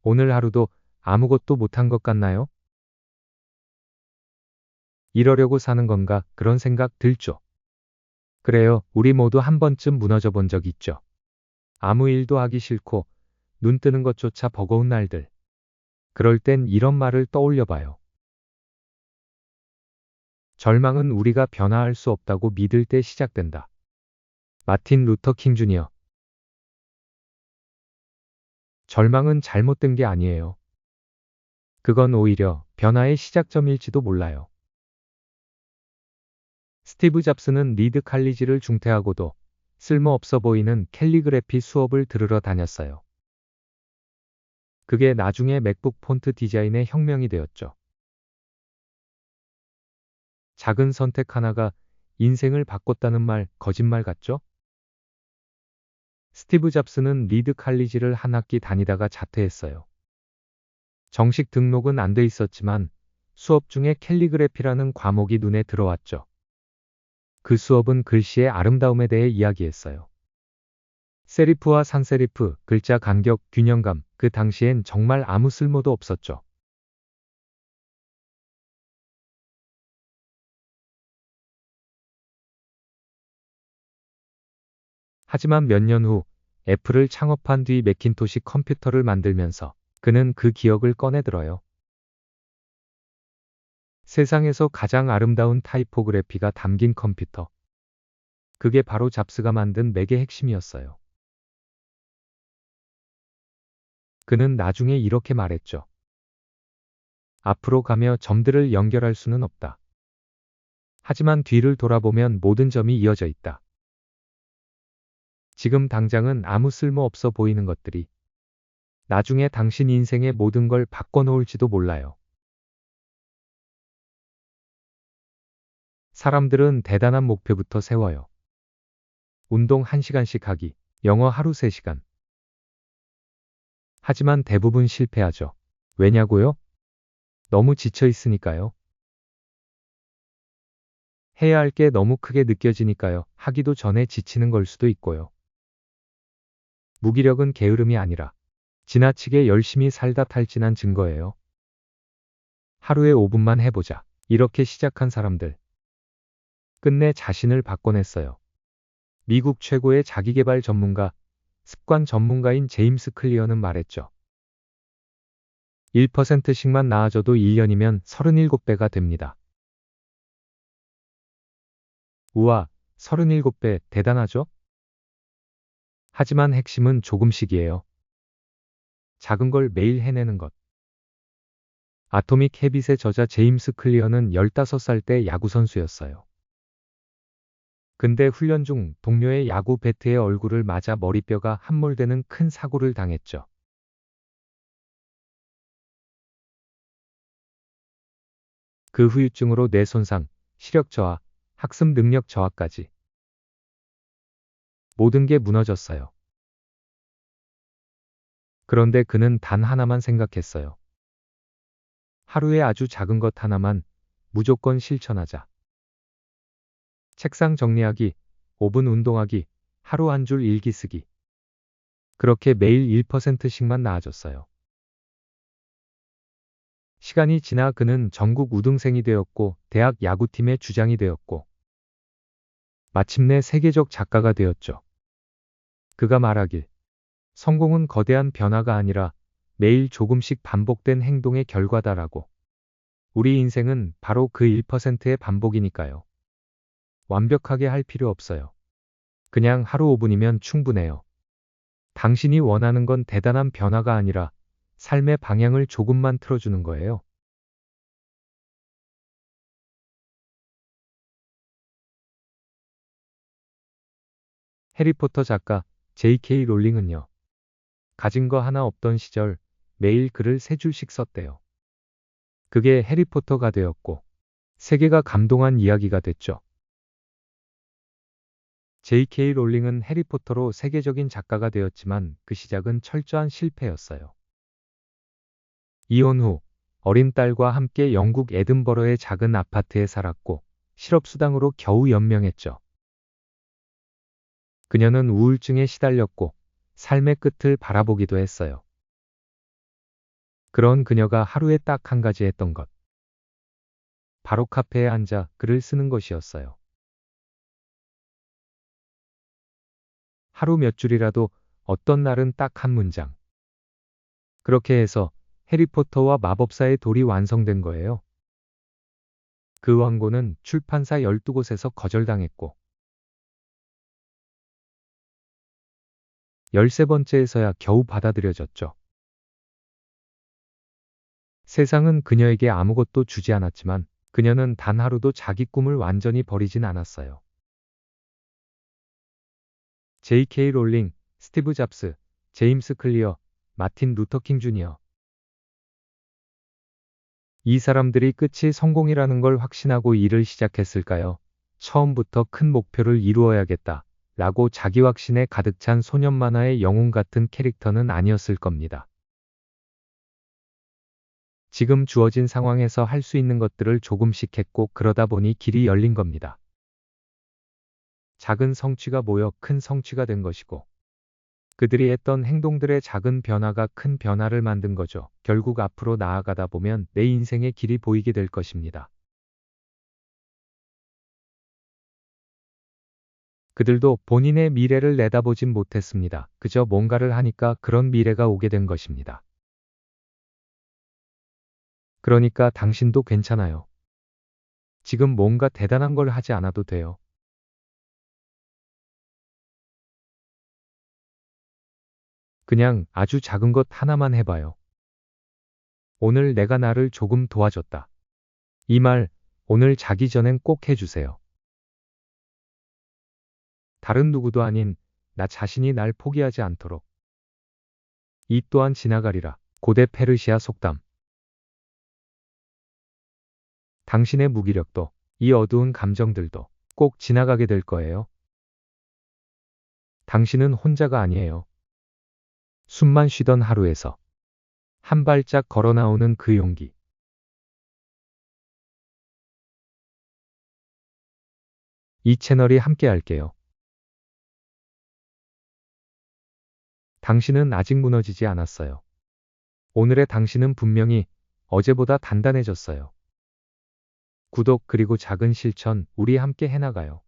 오늘 하루도 아무것도 못한 것 같나요? 이러려고 사는 건가 그런 생각 들죠. 그래요. 우리 모두 한 번쯤 무너져 본 적 있죠. 아무 일도 하기 싫고 눈 뜨는 것조차 버거운 날들. 그럴 땐 이런 말을 떠올려 봐요. 절망은 우리가 변화할 수 없다고 믿을 때 시작된다. 마틴 루터 킹 주니어. 절망은 잘못된 게 아니에요. 그건 오히려 변화의 시작점일지도 몰라요. 스티브 잡스는 리드 칼리지를 중퇴하고도 쓸모없어 보이는 캘리그래피 수업을 들으러 다녔어요. 그게 나중에 맥북 폰트 디자인의 혁명이 되었죠. 작은 선택 하나가 인생을 바꿨다는 말 거짓말 같죠? 스티브 잡스는 리드 칼리지를 한 학기 다니다가 자퇴했어요. 정식 등록은 안 돼 있었지만 수업 중에 캘리그래피라는 과목이 눈에 들어왔죠. 그 수업은 글씨의 아름다움에 대해 이야기했어요. 세리프와 산세리프, 글자 간격, 균형감, 그 당시엔 정말 아무 쓸모도 없었죠. 하지만 몇 년 후 애플을 창업한 뒤 매킨토시 컴퓨터를 만들면서 그는 그 기억을 꺼내들어요. 세상에서 가장 아름다운 타이포그래피가 담긴 컴퓨터. 그게 바로 잡스가 만든 맥의 핵심이었어요. 그는 나중에 이렇게 말했죠. 앞으로 가며 점들을 연결할 수는 없다. 하지만 뒤를 돌아보면 모든 점이 이어져 있다. 지금 당장은 아무 쓸모 없어 보이는 것들이 나중에 당신 인생의 모든 걸 바꿔놓을지도 몰라요. 사람들은 대단한 목표부터 세워요. 운동 1시간씩 하기, 영어 하루 3시간. 하지만 대부분 실패하죠. 왜냐고요? 너무 지쳐 있으니까요. 해야 할 게 너무 크게 느껴지니까요. 하기도 전에 지치는 걸 수도 있고요. 무기력은 게으름이 아니라 지나치게 열심히 살다 탈진한 증거예요. 하루에 5분만 해보자. 이렇게 시작한 사람들. 끝내 자신을 바꿔냈어요. 미국 최고의 자기계발 전문가, 습관 전문가인 제임스 클리어는 말했죠. 1%씩만 나아져도 1년이면 37배가 됩니다. 우와, 37배 대단하죠? 하지만 핵심은 조금씩이에요. 작은 걸 매일 해내는 것. 아토믹 헤빗의 저자 제임스 클리어는 15살 때 야구선수였어요. 근데 훈련 중 동료의 야구 배트의 얼굴을 맞아 머리뼈가 함몰되는 큰 사고를 당했죠. 그 후유증으로 뇌 손상, 시력 저하, 학습 능력 저하까지 모든 게 무너졌어요. 그런데 그는 단 하나만 생각했어요. 하루에 아주 작은 것 하나만 무조건 실천하자. 책상 정리하기, 5분 운동하기, 하루 한 줄 일기 쓰기. 그렇게 매일 1%씩만 나아졌어요. 시간이 지나 그는 전국 우등생이 되었고 대학 야구팀의 주장이 되었고 마침내 세계적 작가가 되었죠. 그가 말하길 성공은 거대한 변화가 아니라 매일 조금씩 반복된 행동의 결과다라고. 우리 인생은 바로 그 1%의 반복이니까요. 완벽하게 할 필요 없어요. 그냥 하루 5분이면 충분해요. 당신이 원하는 건 대단한 변화가 아니라 삶의 방향을 조금만 틀어주는 거예요. 해리포터 작가 J.K. 롤링은요. 가진 거 하나 없던 시절 매일 글을 3줄씩 썼대요. 그게 해리포터가 되었고 세계가 감동한 이야기가 됐죠. J.K. 롤링은 해리포터로 세계적인 작가가 되었지만 그 시작은 철저한 실패였어요. 이혼 후 어린 딸과 함께 영국 에든버러의 작은 아파트에 살았고 실업수당으로 겨우 연명했죠. 그녀는 우울증에 시달렸고 삶의 끝을 바라보기도 했어요. 그런 그녀가 하루에 딱 한 가지 했던 것. 바로 카페에 앉아 글을 쓰는 것이었어요. 하루 몇 줄이라도, 어떤 날은 딱 한 문장. 그렇게 해서 해리포터와 마법사의 돌이 완성된 거예요. 그 원고는 출판사 12곳에서 거절당했고 13번째에서야 겨우 받아들여졌죠. 세상은 그녀에게 아무것도 주지 않았지만 그녀는 단 하루도 자기 꿈을 완전히 버리진 않았어요. J.K. 롤링, 스티브 잡스, 제임스 클리어, 마틴 루터킹 주니어. 이 사람들이 끝이 성공이라는 걸 확신하고 일을 시작했을까요? 처음부터 큰 목표를 이루어야겠다 라고 자기 확신에 가득 찬 소년 만화의 영웅 같은 캐릭터는 아니었을 겁니다. 지금 주어진 상황에서 할 수 있는 것들을 조금씩 했고 그러다 보니 길이 열린 겁니다. 작은 성취가 모여 큰 성취가 된 것이고 그들이 했던 행동들의 작은 변화가 큰 변화를 만든 거죠. 결국 앞으로 나아가다 보면 내 인생의 길이 보이게 될 것입니다. 그들도 본인의 미래를 내다보진 못했습니다. 그저 뭔가를 하니까 그런 미래가 오게 된 것입니다. 그러니까 당신도 괜찮아요. 지금 뭔가 대단한 걸 하지 않아도 돼요. 그냥 아주 작은 것 하나만 해봐요. 오늘 내가 나를 조금 도와줬다. 이 말, 오늘 자기 전엔 꼭 해주세요. 다른 누구도 아닌 나 자신이 날 포기하지 않도록. 이 또한 지나가리라. 고대 페르시아 속담. 당신의 무기력도, 이 어두운 감정들도 꼭 지나가게 될 거예요. 당신은 혼자가 아니에요. 숨만 쉬던 하루에서 한 발짝 걸어 나오는 그 용기. 이 채널이 함께 할게요. 당신은 아직 무너지지 않았어요. 오늘의 당신은 분명히 어제보다 단단해졌어요. 구독 그리고 작은 실천 우리 함께 해나가요.